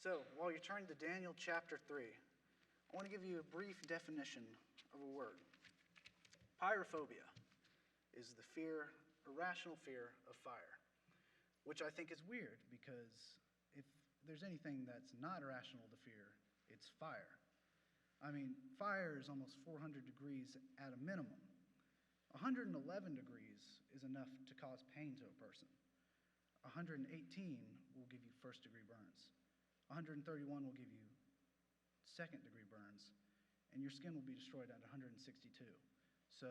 So, while you're turning to Daniel chapter 3, I want to give you a brief definition of a word. Pyrophobia is the fear, irrational fear of fire, which I think is weird because if there's anything that's not irrational to fear, it's fire. I mean, fire is almost 400 degrees at a minimum. 111 degrees is enough to cause pain to a person. 118 will give you first-degree burns. 131 will give you second-degree burns, and your skin will be destroyed at 162. So,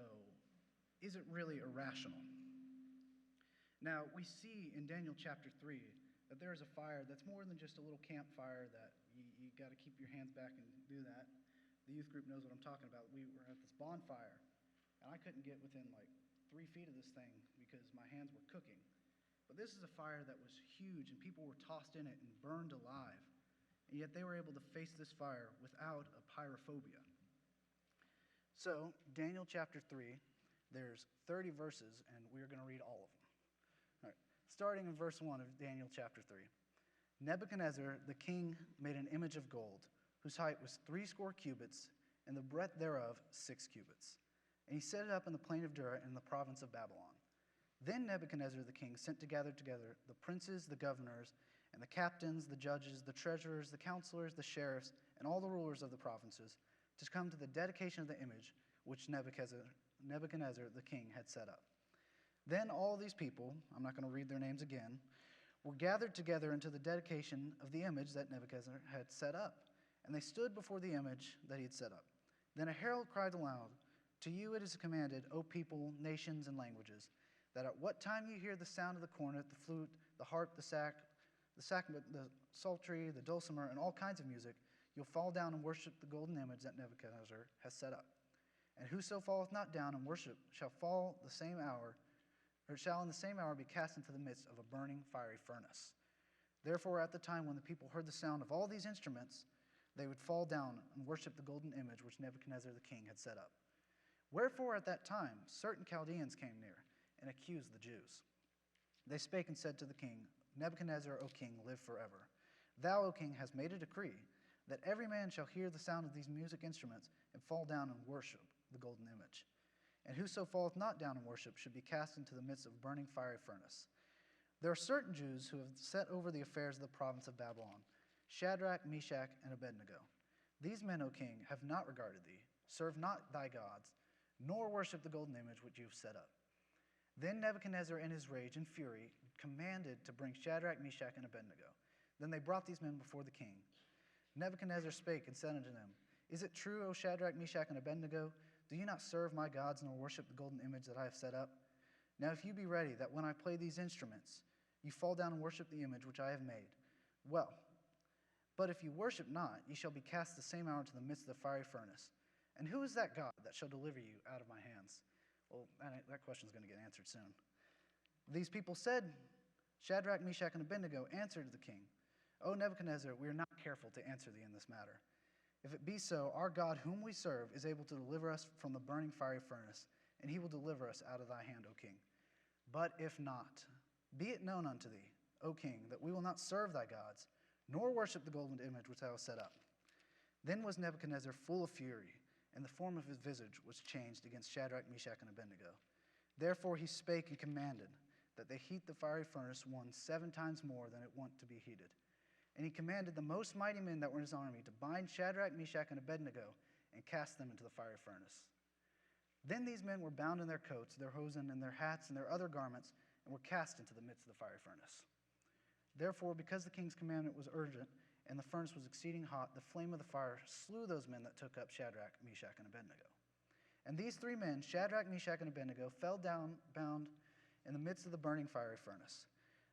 is it really irrational? Now, we see in Daniel chapter 3 that there is a fire that's more than just a little campfire that you got to keep your hands back and do that. The youth group knows what I'm talking about. We were at this bonfire, and I couldn't get within like 3 feet of this thing because my hands were cooking. But this is a fire that was huge, and people were tossed in it and burned alive. And yet they were able to face this fire without a pyrophobia. So, Daniel chapter 3, there's 30 verses, and we're going to read all of them. All right. Starting in verse 1 of Daniel chapter 3. Nebuchadnezzar the king made an image of gold, whose height was 80 cubits, and the breadth thereof 6 cubits. And he set it up in the plain of Dura in the province of Babylon. Then Nebuchadnezzar the king sent to gather together the princes, the governors, and the captains, the judges, the treasurers, the counselors, the sheriffs, and all the rulers of the provinces to come to the dedication of the image which Nebuchadnezzar the king had set up. Then all these people, I'm not going to read their names again, were gathered together into the dedication of the image that Nebuchadnezzar had set up. And they stood before the image that he had set up. Then a herald cried aloud, "To you it is commanded, O people, nations, and languages, that at what time you hear the sound of the cornet, the flute, the harp, the sacrament, the psaltery, the dulcimer, and all kinds of music, you'll fall down and worship the golden image that Nebuchadnezzar has set up. And whoso falleth not down and worship shall in the same hour be cast into the midst of a burning fiery furnace. Therefore at the time when the people heard the sound of all these instruments, they would fall down and worship the golden image which Nebuchadnezzar the king had set up. Wherefore at that time certain Chaldeans came near and accused the Jews. They spake and said to the king, Nebuchadnezzar, O king, live forever. Thou, O king, hast made a decree that every man shall hear the sound of these music instruments and fall down and worship the golden image. And whoso falleth not down and worship should be cast into the midst of a burning fiery furnace. There are certain Jews who have set over the affairs of the province of Babylon, Shadrach, Meshach, and Abednego. These men, O king, have not regarded thee, serve not thy gods, nor worship the golden image which you have set up. Then Nebuchadnezzar in his rage and fury commanded to bring Shadrach, Meshach, and Abednego. Then they brought these men before the king. Nebuchadnezzar spake and said unto them, Is it true, O Shadrach, Meshach, and Abednego? Do you not serve my gods nor worship the golden image that I have set up? Now if you be ready, that when I play these instruments, you fall down and worship the image which I have made, well, but if you worship not, ye shall be cast the same hour into the midst of the fiery furnace. And who is that God that shall deliver you out of my hands? Well, that question is going to get answered soon. These people said, Shadrach, Meshach, and Abednego answered the king, O Nebuchadnezzar, we are not careful to answer thee in this matter. If it be so, our God whom we serve is able to deliver us from the burning fiery furnace, and he will deliver us out of thy hand, O king. But if not, be it known unto thee, O king, that we will not serve thy gods, nor worship the golden image which thou hast set up. Then was Nebuchadnezzar full of fury, and the form of his visage was changed against Shadrach, Meshach, and Abednego. Therefore he spake and commanded that they heat the fiery furnace 7 times more than it wont to be heated. And he commanded the most mighty men that were in his army to bind Shadrach, Meshach, and Abednego and cast them into the fiery furnace. Then these men were bound in their coats, their hosen, and their hats, and their other garments, and were cast into the midst of the fiery furnace. Therefore, because the king's commandment was urgent, and the furnace was exceeding hot, the flame of the fire slew those men that took up Shadrach, Meshach, and Abednego. And these 3 men, Shadrach, Meshach, and Abednego, fell down bound in the midst of the burning fiery furnace.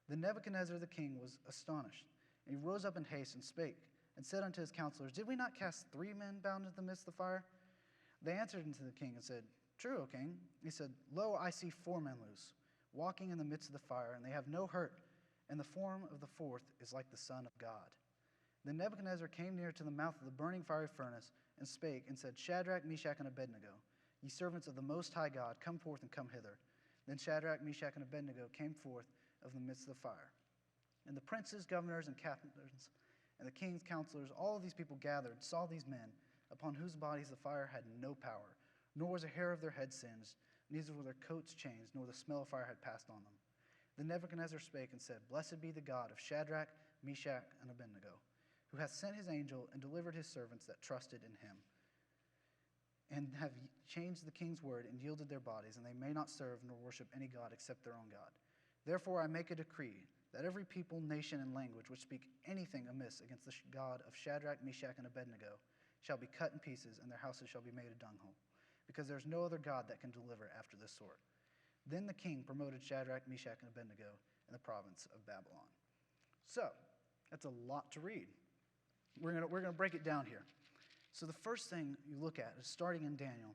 Then Nebuchadnezzar the king was astonished, and he rose up in haste and spake, and said unto his counselors, Did we not cast 3 men bound into the midst of the fire? They answered unto the king and said, True, O king. He said, Lo, I see 4 men loose, walking in the midst of the fire, and they have no hurt, and the form of the 4th is like the Son of God. Then Nebuchadnezzar came near to the mouth of the burning fiery furnace, and spake, and said, Shadrach, Meshach, and Abednego, ye servants of the Most High God, come forth and come hither. Then Shadrach, Meshach, and Abednego came forth of the midst of the fire. And the princes, governors, and captains, And the king's counselors, all of these people gathered, saw these men, upon whose bodies the fire had no power, nor was a hair of their head singed, neither were their coats changed, nor the smell of fire had passed on them. Then Nebuchadnezzar spake and said, Blessed be the God of Shadrach, Meshach, and Abednego, who hath sent his angel and delivered his servants that trusted in him, and have changed the king's word and yielded their bodies, and they may not serve nor worship any god except their own God. Therefore I make a decree that every people, nation, and language which speak anything amiss against the God of Shadrach, Meshach, and Abednego shall be cut in pieces, and their houses shall be made a dunghill, because there is no other God that can deliver after this sort. Then the king promoted Shadrach, Meshach, and Abednego in the province of Babylon. So, that's a lot to read. We're going to break it down here. So the first thing you look at, is starting in Daniel,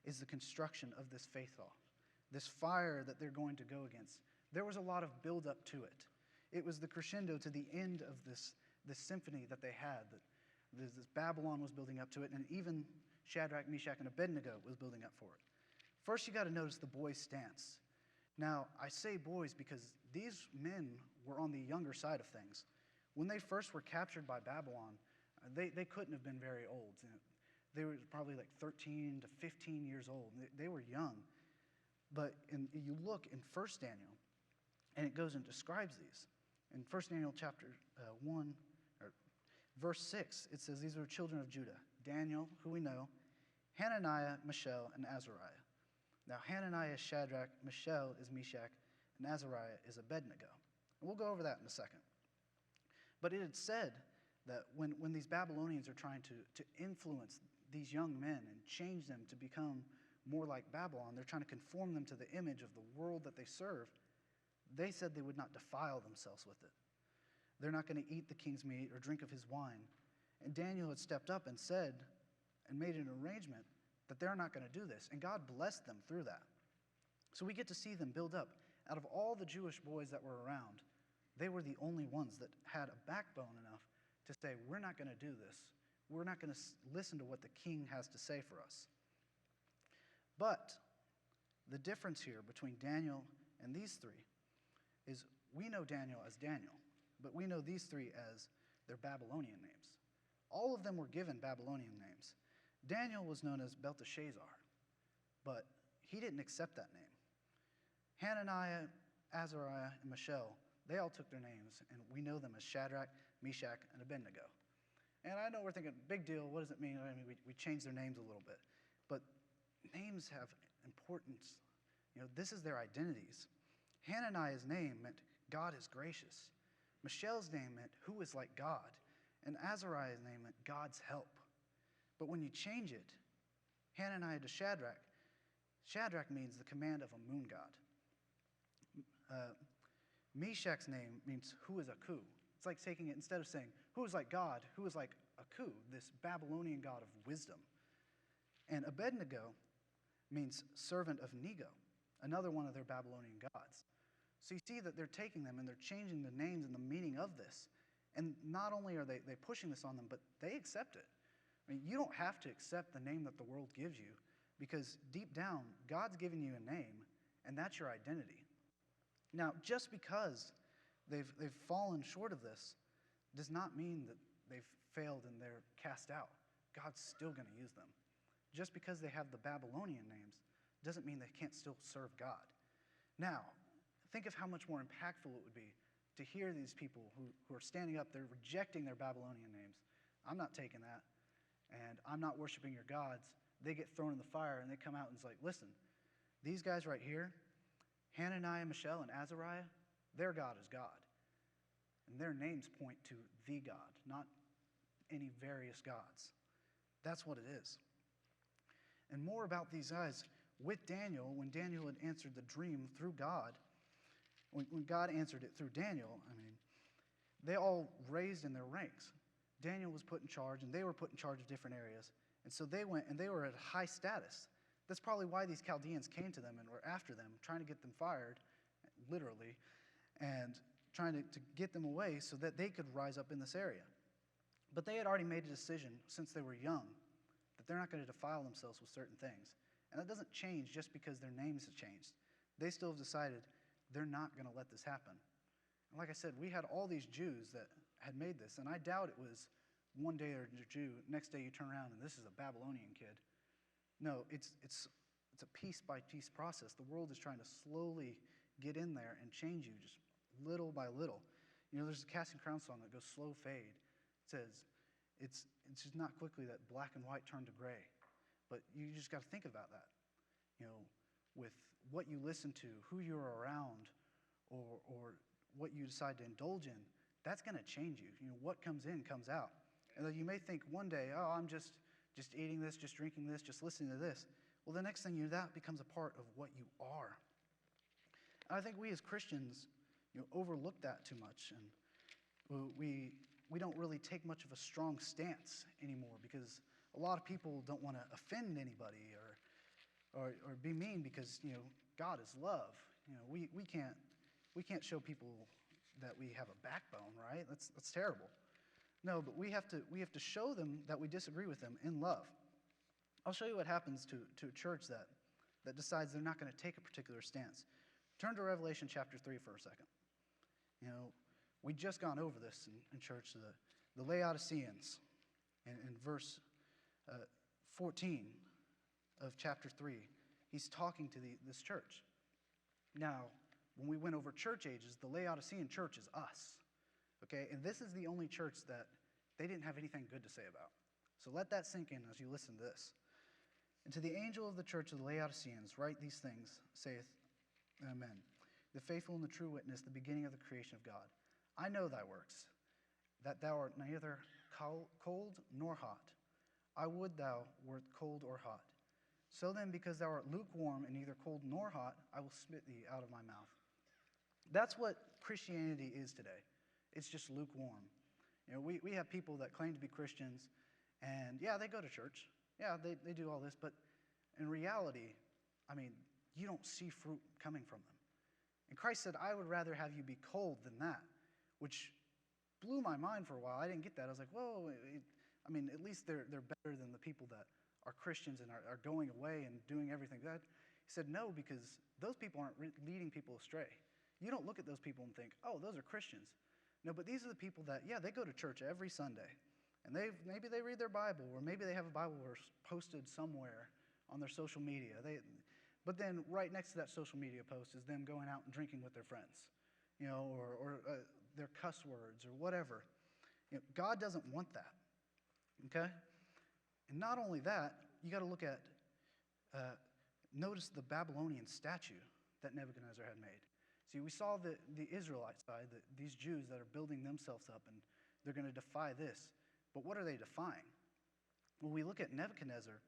is the construction of this faith hall, this fire that they're going to go against. There was a lot of buildup to it. It was the crescendo to the end of this symphony that they had, that this Babylon was building up to it, and even Shadrach, Meshach, and Abednego was building up for it. First, you got to notice the boys' stance. Now, I say boys because these men were on the younger side of things. When they first were captured by Babylon, they couldn't have been very old. They were probably like 13 to 15 years old. They were young. But you look in 1 Daniel, and it goes and describes these. In 1 Daniel chapter 1, or verse 6, it says, These are children of Judah, Daniel, who we know, Hananiah, Mishael, and Azariah. Now, Hananiah is Shadrach, Mishael is Meshach, and Azariah is Abednego. And we'll go over that in a second. But it had said that when these Babylonians are trying to influence these young men and change them to become more like Babylon, they're trying to conform them to the image of the world that they serve, they said they would not defile themselves with it. They're not going to eat the king's meat or drink of his wine. And Daniel had stepped up and said and made an arrangement that they're not going to do this. And God blessed them through that. So we get to see them build up. Out of all the Jewish boys that were around, they were the only ones that had a backbone enough to say, we're not going to do this. We're not going to listen to what the king has to say for us. But the difference here between Daniel and these three is we know Daniel as Daniel, but we know these three as their Babylonian names. All of them were given Babylonian names. Daniel was known as Belteshazzar, but he didn't accept that name. Hananiah, Azariah, and Mishael, they all took their names, and we know them as Shadrach, Meshach, and Abednego. And I know we're thinking, big deal, what does it mean? I mean, we changed their names a little bit. But names have importance. You know, this is their identities. Hananiah's name meant God is gracious. Mishael's name meant who is like God. And Azariah's name meant God's help. But when you change it, Hananiah to Shadrach, Shadrach means the command of a moon god. Meshach's name means who is Aku. It's like taking it, instead of saying, who is like God, who is like Aku, this Babylonian god of wisdom. And Abednego means servant of Nego, another one of their Babylonian gods. So you see that they're taking them and they're changing the names and the meaning of this. And not only are they pushing this on them, but they accept it. I mean, you don't have to accept the name that the world gives you, because deep down, God's given you a name, and that's your identity. Now, just because they've fallen short of this does not mean that they've failed and they're cast out. God's still going to use them. Just because they have the Babylonian names doesn't mean they can't still serve God. Now, think of how much more impactful it would be to hear these people who are standing up, they're rejecting their Babylonian names. I'm not taking that, and I'm not worshiping your gods. They get thrown in the fire, and they come out and it's like, listen, these guys right here, Hananiah, Mishael, and Azariah, their God is God. And their names point to the God, not any various gods. That's what it is. And more about these guys with Daniel, when Daniel had answered the dream through God, when God answered it through Daniel, I mean, they all raised in their ranks. Daniel was put in charge, and they were put in charge of different areas. And so they went, and they were at high status. That's probably why these Chaldeans came to them and were after them, trying to get them fired, literally, and trying to get them away so that they could rise up in this area. But they had already made a decision since they were young that they're not going to defile themselves with certain things. And that doesn't change just because their names have changed. They still have decided they're not going to let this happen. And like I said, we had all these Jews that had made this. And I doubt it was one day they're a Jew, next day you turn around and this is a Babylonian kid. No, it's a piece-by-piece process. The world is trying to slowly get in there and change you just little by little. There's a Casting Crown song that goes slow fade. It says, it's just not quickly that black and white turn to gray. But you just got to think about that. With what you listen to, who you're around, or what you decide to indulge in, that's going to change you. What comes in comes out. And though you may think one day, oh, I'm just eating this, just drinking this, just listening to this. Well, the next thing you know, that becomes a part of what you are. And I think we as Christians, overlook that too much, and we don't really take much of a strong stance anymore because a lot of people don't want to offend anybody or be mean because God is love. We can't show people that we have a backbone, right? That's terrible. No, but we have to show them that we disagree with them in love. I'll show you what happens to a church that decides they're not going to take a particular stance. Turn to Revelation chapter 3 for a second. We just gone over this in church, the Laodiceans, in verse 14 of chapter 3. He's talking to this church. Now, when we went over church ages, the Laodicean church is us. Okay? And this is the only church that they didn't have anything good to say about. So let that sink in as you listen to this. And to the angel of the church of the Laodiceans, write these things, saith Amen. The faithful and the true witness, the beginning of the creation of God. I know thy works, that thou art neither cold nor hot. I would thou wert cold or hot. So then, because thou art lukewarm and neither cold nor hot, I will spit thee out of my mouth. That's what Christianity is today. It's just lukewarm. We have people that claim to be Christians, and yeah, they go to church. Yeah, they do all this, but in reality, you don't see fruit coming from them. And Christ said, I would rather have you be cold than that, which blew my mind for a while. I didn't get that. I was like, whoa, at least they're better than the people that are Christians and are going away and doing everything. He said, no, because those people aren't leading people astray. You don't look at those people and think, oh, those are Christians. No, but these are the people that, yeah, they go to church every Sunday. And maybe they read their Bible, or maybe they have a Bible verse posted somewhere on their social media. But then right next to that social media post is them going out and drinking with their friends, or their cuss words or whatever. God doesn't want that, okay? And not only that, you got to look at, notice the Babylonian statue that Nebuchadnezzar had made. See, we saw the Israelite side, these Jews that are building themselves up, and they're going to defy this. But what are they defying? Well, we look at Nebuchadnezzar,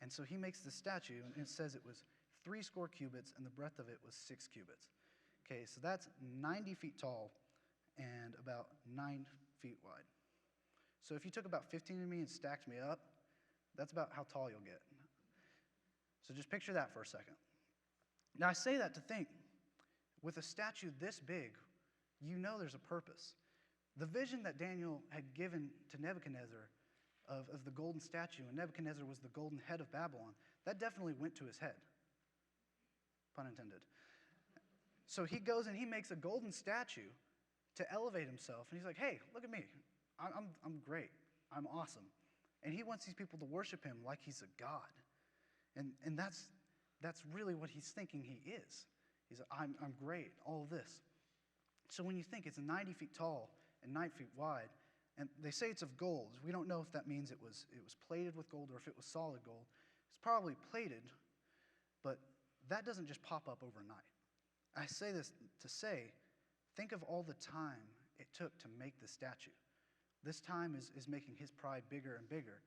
and so he makes the statue, and it says it was 80 cubits, and the breadth of it was 6 cubits. Okay, so that's 90 feet tall and about 9 feet wide. So if you took about 15 of me and stacked me up, that's about how tall you'll get. So just picture that for a second. Now, I say that to think, with a statue this big, there's a purpose. The vision that Daniel had given to Nebuchadnezzar of the golden statue, and Nebuchadnezzar was the golden head of Babylon, that definitely went to his head. Pun intended. So he goes and he makes a golden statue to elevate himself, and he's like, hey, look at me. I'm great. I'm awesome. And he wants these people to worship him like he's a god. And that's really what he's thinking he is. He's like, I'm great, all of this. So when you think it's 90 feet tall and 9 feet wide, and they say it's of gold. We don't know if that means it was plated with gold or if it was solid gold. It's probably plated, but that doesn't just pop up overnight. I say this to say, think of all the time it took to make the statue. This time is making his pride bigger and bigger.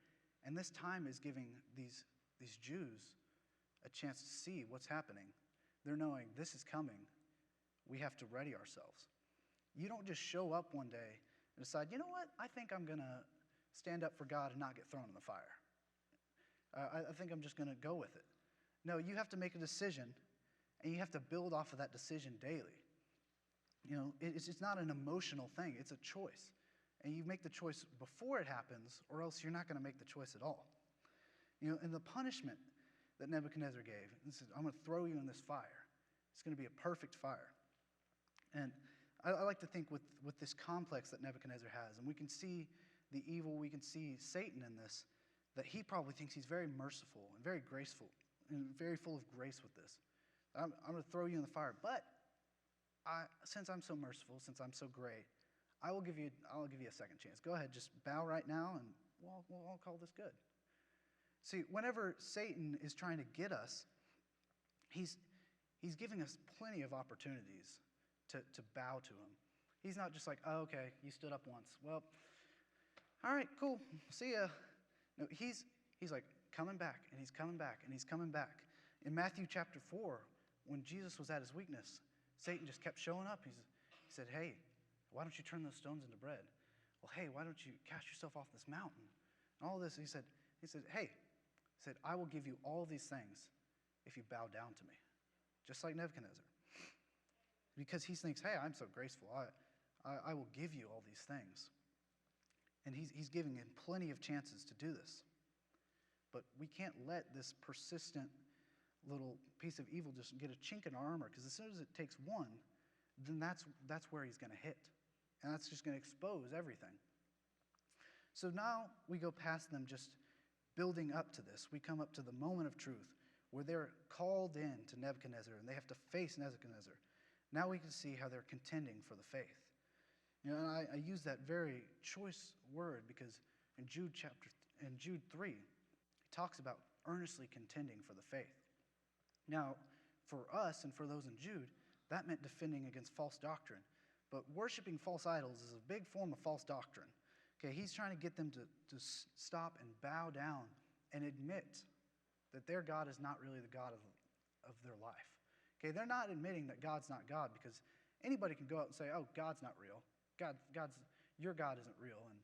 And this time is giving these Jews a chance to see what's happening. They're knowing this is coming. We have to ready ourselves. You don't just show up one day and decide, you know what, I think I'm going to stand up for God and not get thrown in the fire. I think I'm just going to go with it. No, you have to make a decision, and you have to build off of that decision daily. It's not an emotional thing. It's a choice. And you make the choice before it happens, or else you're not going to make the choice at all. And the punishment that Nebuchadnezzar gave, he said, I'm going to throw you in this fire. It's going to be a perfect fire. And I like to think with this complex that Nebuchadnezzar has, and we can see the evil, we can see Satan in this, that he probably thinks he's very merciful and very graceful and very full of grace with this. I'm going to throw you in the fire, but since I'm so merciful, since I'm so great, I'll give you a second chance. Go ahead, just bow right now, and we'll call this good. See, whenever Satan is trying to get us, he's giving us plenty of opportunities to bow to him. He's not just like, oh, okay, you stood up once. Well, all right, cool, see ya. No, he's like coming back, and he's coming back, and he's coming back. In Matthew chapter 4, when Jesus was at his weakness, Satan just kept showing up. He said, hey, why don't you turn those stones into bread? Well, hey, why don't you cast yourself off this mountain? And all this, he said, hey, I will give you all these things if you bow down to me. Just like Nebuchadnezzar. Because he thinks, hey, I'm so graceful. I will give you all these things. And he's giving him plenty of chances to do this. But we can't let this persistent little piece of evil just get a chink in our armor, because as soon as it takes one, then that's where he's going to hit. And that's just going to expose everything. So now we go past them just building up to this. We come up to the moment of truth where they're called in to Nebuchadnezzar and they have to face Nebuchadnezzar. Now we can see how they're contending for the faith. You know, and I use that very choice word because in Jude 3, he talks about earnestly contending for the faith. Now, for us and for those in Jude, that meant defending against false doctrine. But worshiping false idols is a big form of false doctrine. Okay, he's trying to get them to stop and bow down and admit that their God is not really the God of their life. Okay, they're not admitting that God's not God, because anybody can go out and say, oh, God's not real. Your God isn't real, and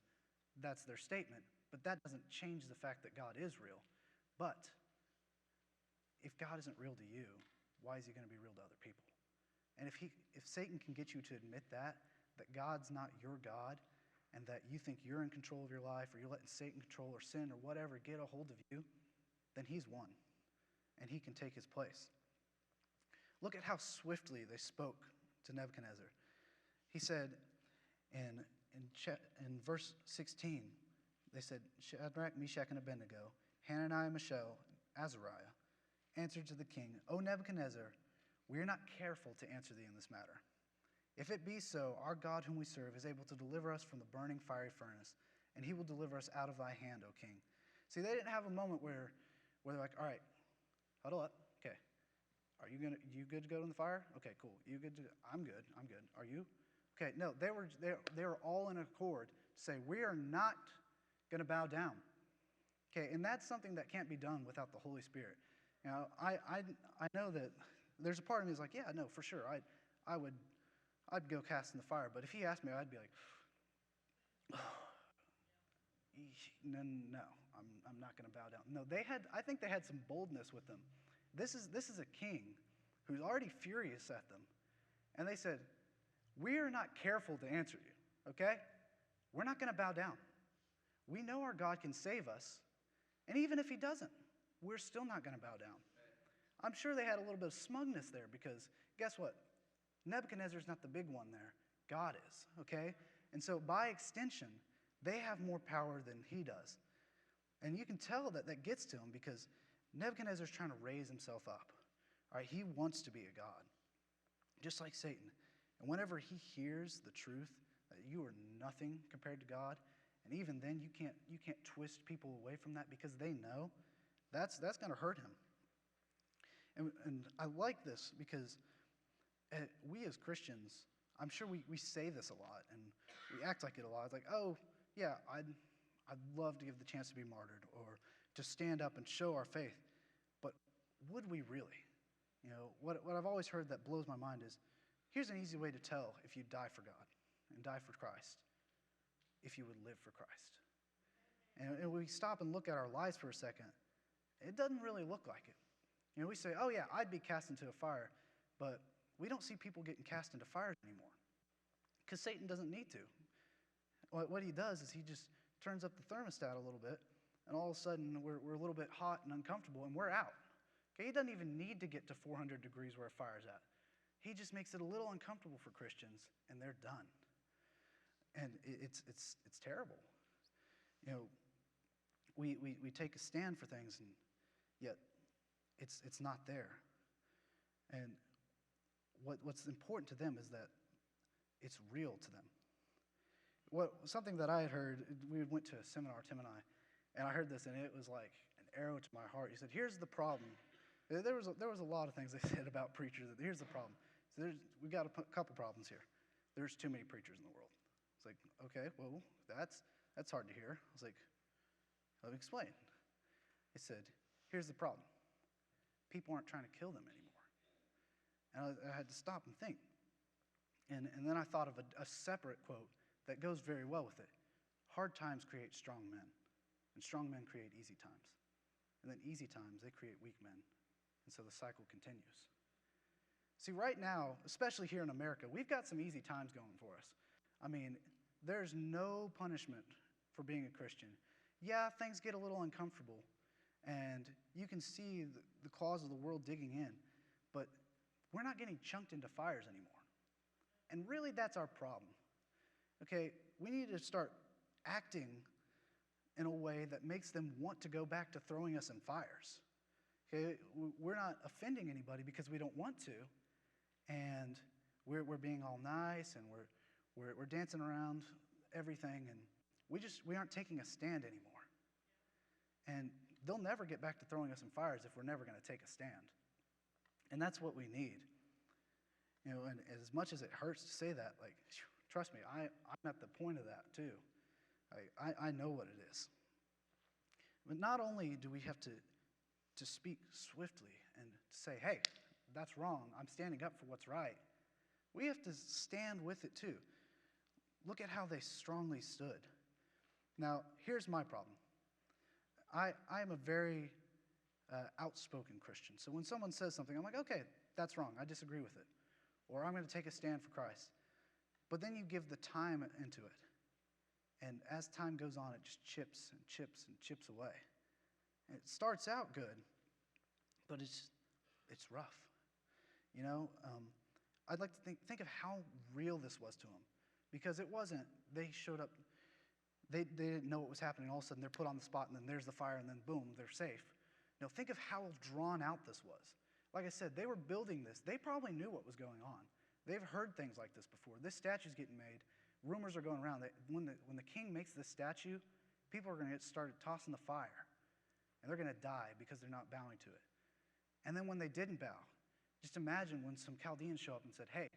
that's their statement. But that doesn't change the fact that God is real. But if God isn't real to you, why is he going to be real to other people? And if Satan can get you to admit that God's not your God, and that you think you're in control of your life, or you're letting Satan control, or sin, or whatever get a hold of you, then he's won, and he can take his place. Look at how swiftly they spoke to Nebuchadnezzar. He said in verse 16, they said, Shadrach, Meshach, and Abednego, Hananiah, Mishael, Azariah, answered to the king, O Nebuchadnezzar, we are not careful to answer thee in this matter. If it be so, our God whom we serve is able to deliver us from the burning fiery furnace, and he will deliver us out of thy hand, O king. See, they didn't have a moment where they're like, all right, huddle up. Okay. Are you good to go in the fire? Okay, cool. You good to go? I'm good. Are you? Okay, no, they were all in accord to say, we are not going to bow down. Okay, and that's something that can't be done without the Holy Spirit. You know, I know that there's a part of me that's like, yeah, no, for sure, I'd go cast in the fire. But if he asked me, I'd be like, no, I'm not going to bow down. No, I think they had some boldness with them. This is a king who's already furious at them. And they said, we are not careful to answer you, okay? We're not going to bow down. We know our God can save us. And even if he doesn't, we're still not going to bow down. I'm sure they had a little bit of smugness there, because guess what? Nebuchadnezzar's not the big one there. God is, okay? And so by extension, they have more power than he does. And you can tell that gets to him, because Nebuchadnezzar's trying to raise himself up. All right, he wants to be a god, just like Satan. And whenever he hears the truth that you are nothing compared to God, and even then you can't twist people away from that, because they know that's going to hurt him. And I like this because we as Christians, I'm sure we say this a lot, and we act like it a lot. It's like, oh, yeah, I'd love to give the chance to be martyred, or to stand up and show our faith. But would we really? You know, what I've always heard that blows my mind is, here's an easy way to tell if you die for God and die for Christ, if you would live for Christ. And we stop and look at our lives for a second, it doesn't really look like it. You know, we say, oh yeah, I'd be cast into a fire, but we don't see people getting cast into fires anymore, because Satan doesn't need to. What he does is he just turns up the thermostat a little bit, and all of a sudden we're a little bit hot and uncomfortable, and we're out. Okay, he doesn't even need to get to 400 degrees where a fire's at. He just makes it a little uncomfortable for Christians, and they're done. And it's terrible. You know, we take a stand for things, and yet it's not there. And what's important to them is that it's real to them. Something that I had heard, we went to a seminar, Tim and I heard this, and it was like an arrow to my heart. He said, here's the problem. There was a lot of things they said about preachers. Here's the problem. So we got a couple problems here. There's too many preachers in the world. It's like, okay, well, that's hard to hear. I was like, let me explain. He said, here's the problem. People aren't trying to kill them anymore. And I had to stop and think. And then I thought of a separate quote that goes very well with it. Hard times create strong men, and strong men create easy times. And then easy times, they create weak men. And so the cycle continues. See, right now, especially here in America, we've got some easy times going for us. I mean, there's no punishment for being a Christian. Yeah, things get a little uncomfortable, and you can see the claws of the world digging in, but we're not getting chunked into fires anymore. And really, that's our problem. Okay, we need to start acting in a way that makes them want to go back to throwing us in fires. Okay, we're not offending anybody because we don't want to, and we're being all nice, and we're dancing around everything, and we aren't taking a stand anymore. And they'll never get back to throwing us in fires if we're never going to take a stand. And that's what we need. You know, and as much as it hurts to say that, like, trust me, I'm at the point of that too. I know what it is. But not only do we have to speak swiftly and say, hey, that's wrong, I'm standing up for what's right, we have to stand with it too. Look at how they strongly stood. Now, here's my problem. I am a very outspoken Christian. So when someone says something, I'm like, okay, that's wrong, I disagree with it. Or I'm going to take a stand for Christ. But then you give the time into it. And as time goes on, it just chips and chips and chips away. And it starts out good, but it's rough. You know, I'd like to think of how real this was to them. Because it wasn't, they showed up, they didn't know what was happening. All of a sudden, they're put on the spot, and then there's the fire, and then boom, they're safe. Now, think of how drawn out this was. Like I said, they were building this. They probably knew what was going on. They've heard things like this before. This statue's getting made. Rumors are going around that when the king makes this statue, people are going to get started tossing the fire. And they're going to die because they're not bowing to it. And then when they didn't bow, just imagine when some Chaldeans show up and said, hey,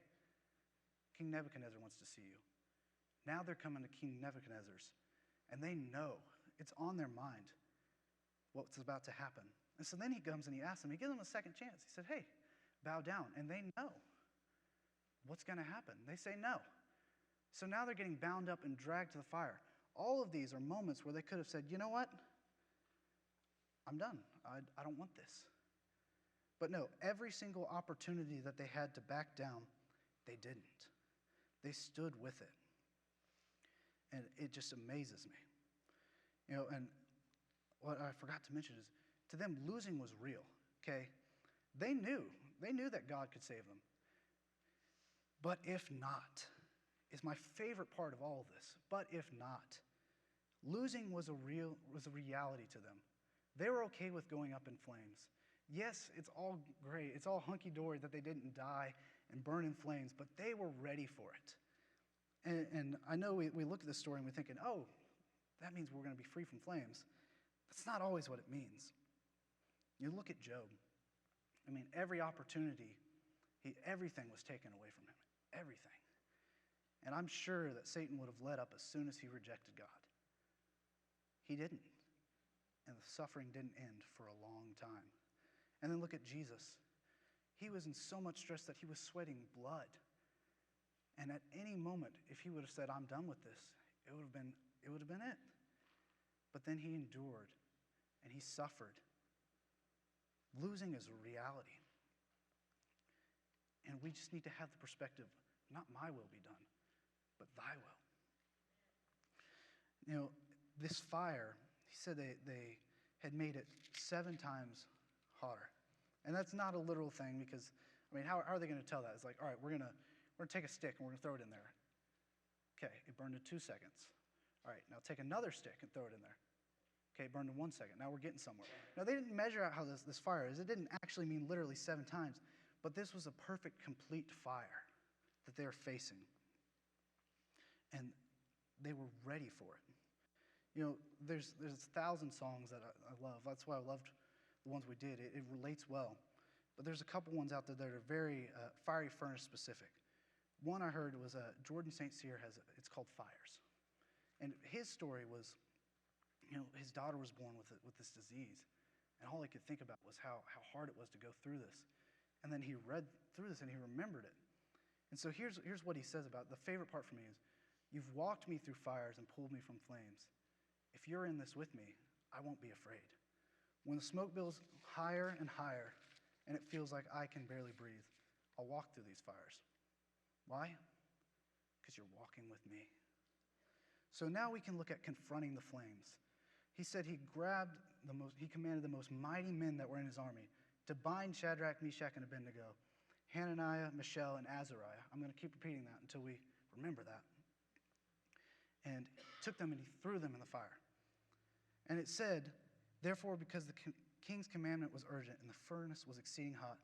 King Nebuchadnezzar wants to see you. Now they're coming to King Nebuchadnezzar's. And they know, it's on their mind, what's about to happen. And so then he comes and he asks them, he gives them a second chance. He said, hey, bow down. And they know what's going to happen. They say no. So now they're getting bound up and dragged to the fire. All of these are moments where they could have said, you know what? I'm done. I don't want this. But no, every single opportunity that they had to back down, they didn't. They stood with it. And it just amazes me. You know, and what I forgot to mention is, to them, losing was real, okay? They knew that God could save them. But if not, is my favorite part of all of this. But if not, losing was a reality to them. They were okay with going up in flames. Yes, it's all great. It's all hunky-dory that they didn't die and burn in flames, but they were ready for it. And I know we look at this story and we're thinking, oh, that means we're going to be free from flames. That's not always what it means. You look at Job. I mean, every opportunity, everything was taken away from him. Everything. And I'm sure that Satan would have let up as soon as he rejected God. He didn't. And the suffering didn't end for a long time. And then look at Jesus. He was in so much stress that he was sweating blood. And at any moment, if he would have said, I'm done with this, it would have been it. But then he endured, and he suffered. Losing is a reality. And we just need to have the perspective, not my will be done, but thy will. You know, this fire, he said they had made it 7 times hotter. And that's not a literal thing, because I mean, how are they going to tell that? It's like, all right, we're gonna take a stick and we're going to throw it in there. Okay, it burned in 2 seconds. All right, now take another stick and throw it in there. Okay, it burned in 1 second. Now we're getting somewhere. Now, they didn't measure out how this fire is. It didn't actually mean literally 7 times, but this was a perfect, complete fire that they were facing. And they were ready for it. You know, there's 1,000 songs that I love. That's why I loved the ones we did. It relates well. But there's a couple ones out there that are very fiery furnace specific. One I heard was Jordan St. Cyr it's called Fires. And his story was, you know, his daughter was born with this disease. And all he could think about was how hard it was to go through this. And then he read through this and he remembered it. And so here's what he says about it. The favorite part for me is, you've walked me through fires and pulled me from flames. If you're in this with me, I won't be afraid. When the smoke builds higher and higher, and it feels like I can barely breathe, I'll walk through these fires. Why? Because you're walking with me. So now we can look at confronting the flames. He said he commanded the most mighty men that were in his army to bind Shadrach, Meshach, and Abednego, Hananiah, Mishael, and Azariah. I'm going to keep repeating that until we remember that. And took them and he threw them in the fire. And it said, therefore, because the king's commandment was urgent and the furnace was exceeding hot,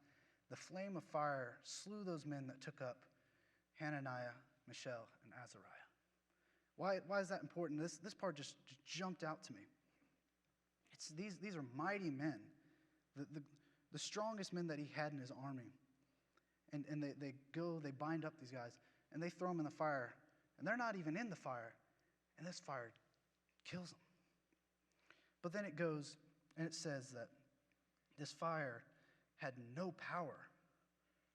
the flame of fire slew those men that took up Hananiah, Mishael, and Azariah. Why is that important? This part just jumped out to me. These are mighty men, the strongest men that he had in his army. And they bind up these guys, and they throw them in the fire, and they're not even in the fire, and this fire kills them. But then it goes, and it says that this fire had no power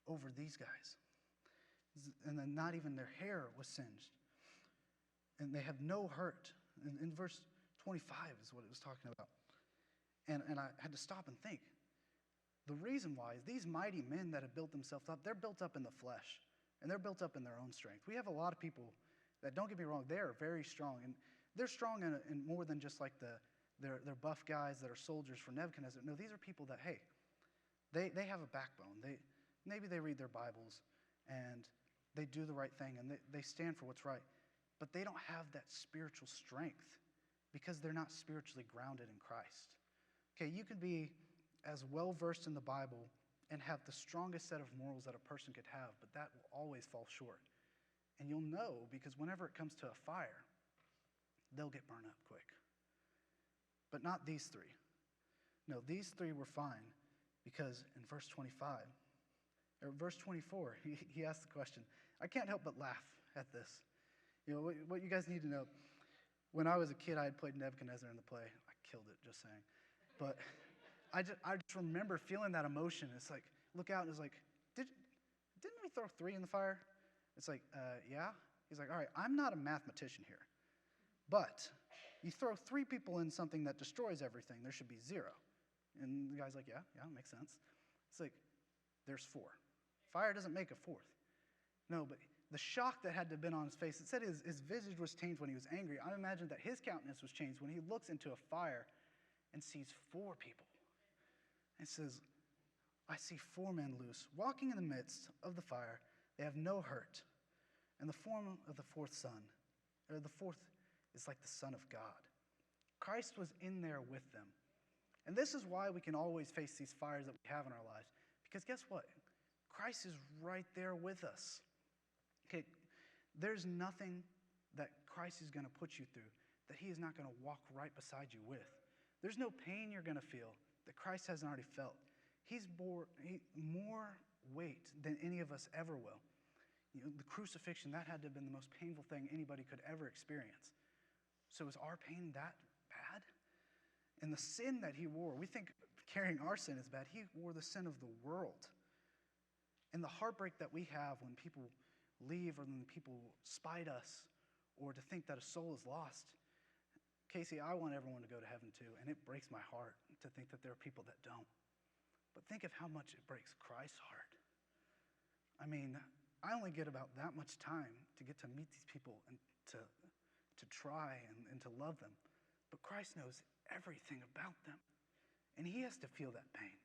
over these guys. And then not even their hair was singed. And they have no hurt. In verse 25 is what it was talking about. And I had to stop and think. The reason why is these mighty men that have built themselves up, they're built up in the flesh. And they're built up in their own strength. We have a lot of people that, don't get me wrong, they are very strong. And they're strong in more than just like they're buff guys that are soldiers for Nebuchadnezzar. No, these are people that, hey, they have a backbone. Maybe they read their Bibles and they do the right thing and they stand for what's right. But they don't have that spiritual strength because they're not spiritually grounded in Christ. Okay, you could be as well versed in the Bible and have the strongest set of morals that a person could have, but that will always fall short. And you'll know because whenever it comes to a fire, they'll get burned up quick. But not these three. No, these three were fine because in verse 25, or verse 24, he asked the question. I can't help but laugh at this. You know, what you guys need to know, when I was a kid, I had played Nebuchadnezzar in the play. I killed it, just saying. But I just remember feeling that emotion. It's like, look out, and it's like, didn't we throw 3 in the fire? It's like, yeah. He's like, all right, I'm not a mathematician here. But you throw 3 people in something that destroys everything, there should be 0. And the guy's like, yeah, makes sense. It's like, there's 4. Fire doesn't make a 4th. No, but the shock that had to have been on his face, it said his visage was changed when he was angry. I imagine that his countenance was changed when he looks into a fire and sees 4 people. And says, I see 4 men loose, walking in the midst of the fire. They have no hurt. And the form of the 4th son, or the 4th is like the Son of God. Christ was in there with them. And this is why we can always face these fires that we have in our lives. Because guess what? Christ is right there with us. Okay, there's nothing that Christ is going to put you through that he is not going to walk right beside you with. There's no pain you're going to feel that Christ hasn't already felt. He's bore more weight than any of us ever will. You know, the crucifixion, that had to have been the most painful thing anybody could ever experience. So is our pain that bad? And the sin that he wore, we think carrying our sin is bad. He wore the sin of the world. And the heartbreak that we have when people leave or when people spite us or to think that a soul is lost. Casey, I want everyone to go to heaven too, and it breaks my heart to think that there are people that don't. But think of how much it breaks Christ's heart. I mean, I only get about that much time to get to meet these people and to try and to love them. But Christ knows everything about them, and he has to feel that pain.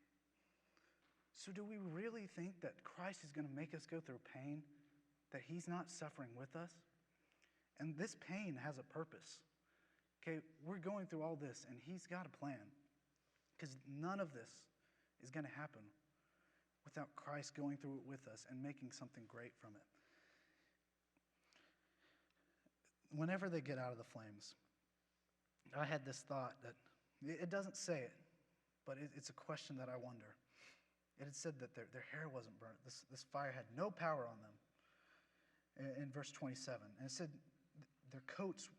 So do we really think that Christ is going to make us go through pain, that he's not suffering with us? And this pain has a purpose. Okay, we're going through all this, and he's got a plan. Because none of this is going to happen without Christ going through it with us and making something great from it. Whenever they get out of the flames, I had this thought that, it doesn't say it, but it's a question that I wonder. It had said that their hair wasn't burnt. This fire had no power on them in verse 27. And it said their coats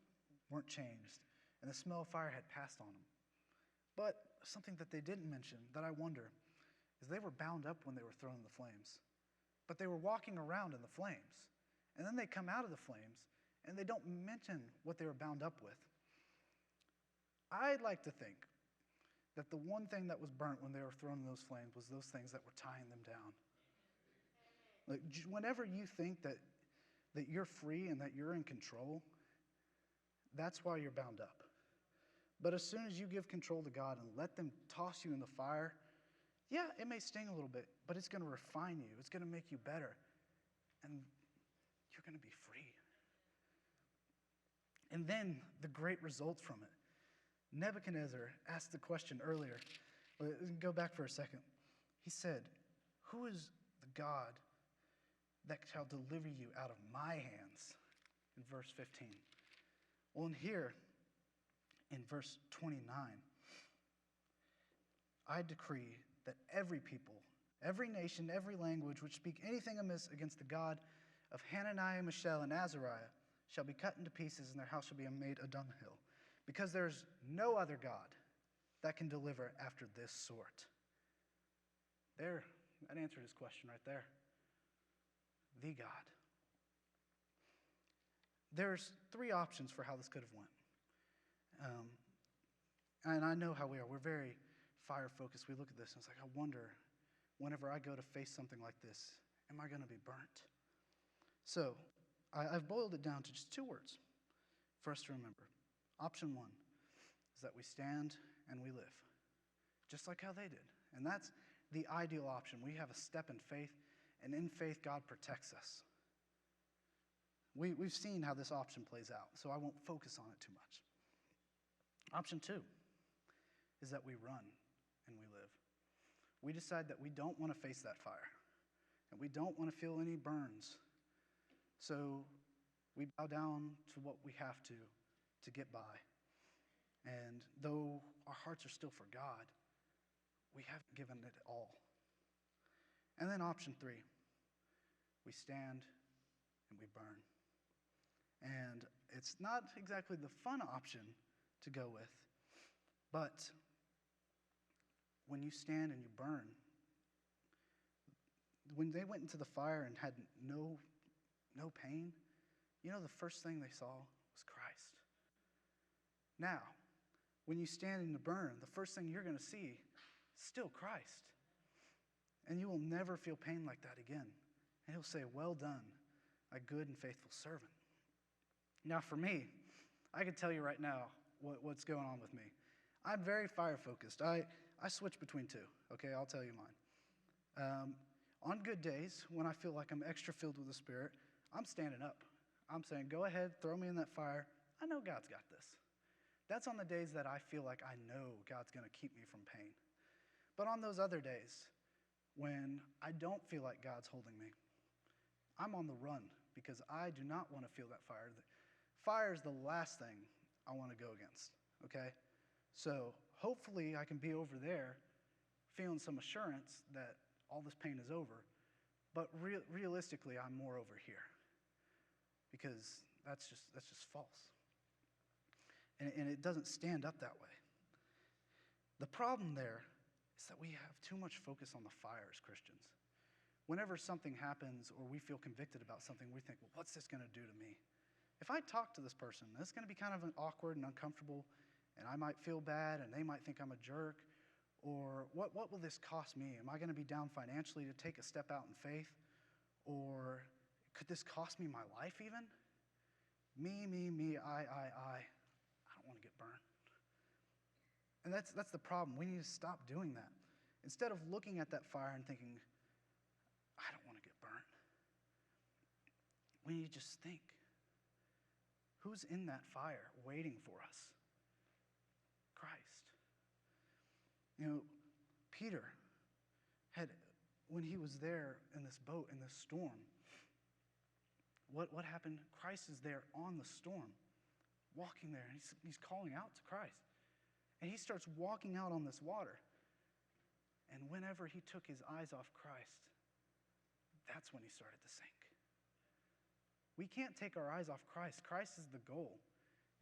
weren't changed, and the smell of fire had passed on them. But something that they didn't mention that I wonder is they were bound up when they were thrown in the flames. But they were walking around in the flames. And then they come out of the flames, and they don't mention what they were bound up with. I'd like to think that the one thing that was burnt when they were thrown in those flames was those things that were tying them down. Like, whenever you think that you're free and that you're in control, that's why you're bound up. But as soon as you give control to God and let them toss you in the fire, yeah, it may sting a little bit, but it's going to refine you. It's going to make you better. And you're going to be free. And then the great results from it. Nebuchadnezzar asked the question earlier. Go back for a second. He said, "Who is the God that shall deliver you out of my hands?" In verse 15. Well, in here, in verse 29, I decree that every people, every nation, every language which speak anything amiss against the God of Hananiah, Mishael, and Azariah shall be cut into pieces, and their house shall be made a dunghill, because there's no other God that can deliver after this sort. There, that answered his question right there. The God. There's three options for how this could have went. And I know how we are. We're very fire-focused. We look at this and it's like, I wonder, whenever I go to face something like this, am I going to be burnt? So I've boiled it down to just two words for us to remember. Option one is that we stand and we live, just like how they did. And that's the ideal option. We have a step in faith, and in faith, God protects us. We've seen how this option plays out, so I won't focus on it too much. Option two is that we run and we live. We decide that we don't want to face that fire, and we don't want to feel any burns. So we bow down to what we have to get by. And though our hearts are still for God, we haven't given it all. And then option three, we stand and we burn. And it's not exactly the fun option to go with, but when you stand and you burn, when they went into the fire and had no pain, you know the first thing they saw was Christ. Now, when you stand and you burn, the first thing you're going to see is still Christ. And you will never feel pain like that again. And he'll say, "Well done, a good and faithful servant." Now for me, I can tell you right now what's going on with me. I'm very fire-focused. I switch between two, okay? I'll tell you mine. On good days, when I feel like I'm extra filled with the Spirit, I'm standing up. I'm saying, go ahead, throw me in that fire. I know God's got this. That's on the days that I feel like I know God's going to keep me from pain. But on those other days, when I don't feel like God's holding me, I'm on the run because I do not want to feel that fire. Fire is the last thing I want to go against, okay? So hopefully I can be over there feeling some assurance that all this pain is over. But realistically, I'm more over here because that's just false. And it doesn't stand up that way. The problem there is that we have too much focus on the fire as Christians. Whenever something happens or we feel convicted about something, we think, well, what's this going to do to me? If I talk to this person, it's going to be kind of awkward and uncomfortable, and I might feel bad, and they might think I'm a jerk. Or what will this cost me? Am I going to be down financially to take a step out in faith? Or could this cost me my life even? Me, I don't want to get burned. And that's the problem. We need to stop doing that. Instead of looking at that fire and thinking, I don't want to get burnt, we need to just think, who's in that fire waiting for us? Christ. Peter when he was there in this boat, in this storm, what happened? Christ is there on the storm, walking there. He's calling out to Christ. And he starts walking out on this water. And whenever he took his eyes off Christ, that's when he started to sink. We can't take our eyes off Christ. Christ is the goal.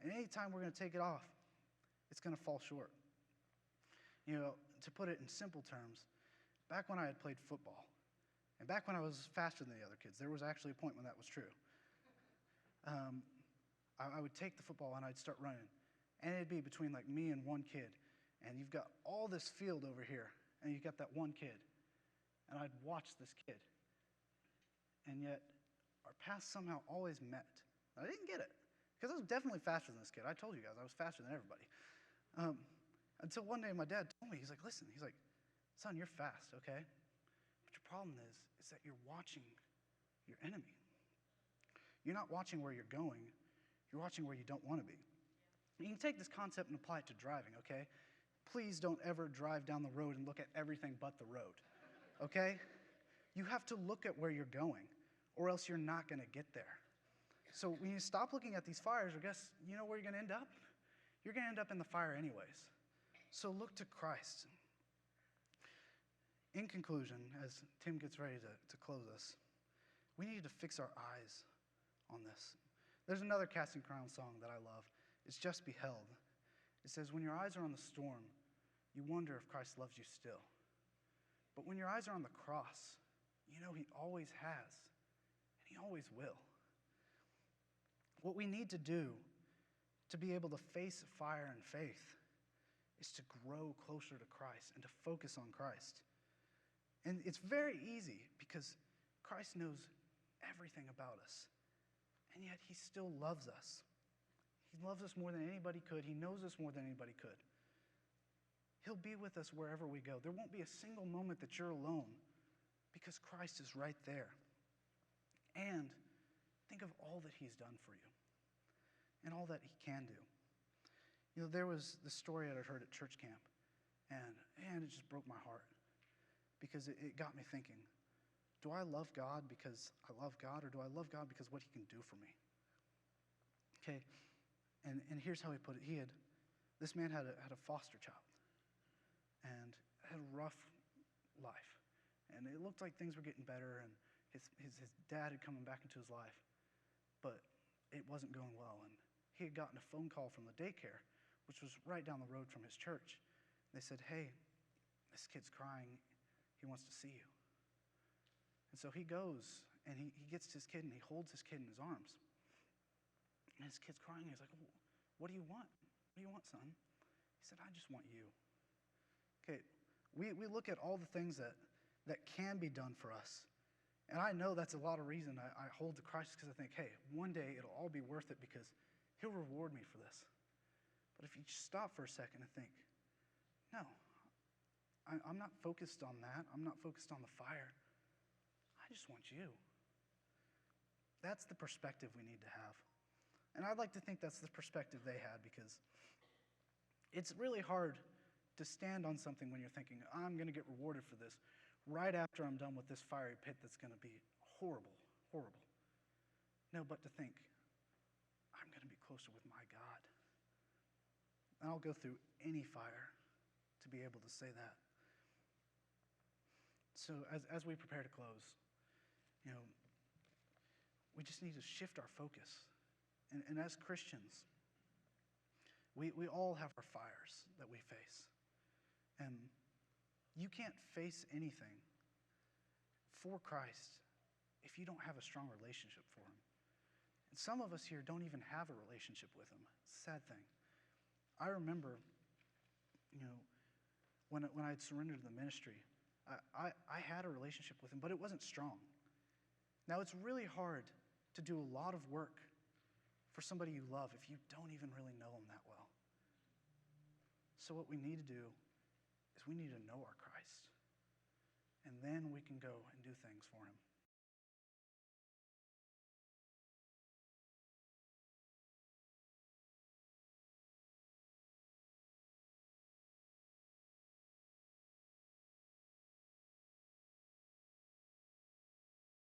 And anytime we're going to take it off, it's going to fall short. To put it in simple terms, back when I had played football, and back when I was faster than the other kids, there was actually a point when that was true. I would take the football and I'd start running. And it'd be between like me and one kid. And you've got all this field over here, and you've got that one kid. And I'd watch this kid. And yet, our paths somehow always met. I didn't get it, because I was definitely faster than this kid. I told you guys, I was faster than everybody. Until one day my dad told me, he's like, listen, he's like, son, you're fast, okay? But your problem is that you're watching your enemy. You're not watching where you're going. You're watching where you don't want to be. You can take this concept and apply it to driving, okay? Please don't ever drive down the road and look at everything but the road, okay? You have to look at where you're going, or else you're not going to get there. So when you stop looking at these fires, I guess you know where you're going to end up? You're going to end up in the fire anyways. So look to Christ. In conclusion, as Tim gets ready to close us, we need to fix our eyes on this. There's another Casting Crowns song that I love. It's Just Be Held. It says, when your eyes are on the storm, you wonder if Christ loves you still. But when your eyes are on the cross, you know he always has, and he always will. What we need to do to be able to face fire in faith is to grow closer to Christ and to focus on Christ. And it's very easy because Christ knows everything about us, and yet he still loves us. He loves us more than anybody could. He knows us more than anybody could. He'll be with us wherever we go. There won't be a single moment that you're alone because Christ is right there. And think of all that he's done for you and all that he can do. There was the story that I'd heard at church camp, and it just broke my heart because it got me thinking, do I love God because I love God, or do I love God because what he can do for me? Okay, and here's how he put it. This man had a foster child and had a rough life. And it looked like things were getting better, and his dad had come back into his life, but it wasn't going well. And he had gotten a phone call from the daycare, which was right down the road from his church. They said, hey, this kid's crying. He wants to see you. And so he goes, and he gets his kid, and he holds his kid in his arms. And his kid's crying. He's like, what do you want? What do you want, son? He said, I just want you. Okay, we look at all the things that can be done for us. And I know that's a lot of reason I hold to Christ, because I think, hey, one day it'll all be worth it because he'll reward me for this. But if you just stop for a second and think, no, I'm not focused on that. I'm not focused on the fire. I just want you. That's the perspective we need to have. And I'd like to think that's the perspective they had, because it's really hard to stand on something when you're thinking, I'm going to get rewarded for this right after I'm done with this fiery pit that's going to be horrible, horrible. No, but to think, I'm going to be closer with my God. And I'll go through any fire to be able to say that. So as we prepare to close, we just need to shift our focus. And as Christians, we all have our fires that we face. And you can't face anything for Christ if you don't have a strong relationship for him. And some of us here don't even have a relationship with him. It's a sad thing. I remember, when I had surrendered to the ministry, I had a relationship with him, but it wasn't strong. Now, it's really hard to do a lot of work for somebody you love if you don't even really know him that well. So what we need to do is we need to know our Christ. and then we can go and do things for him.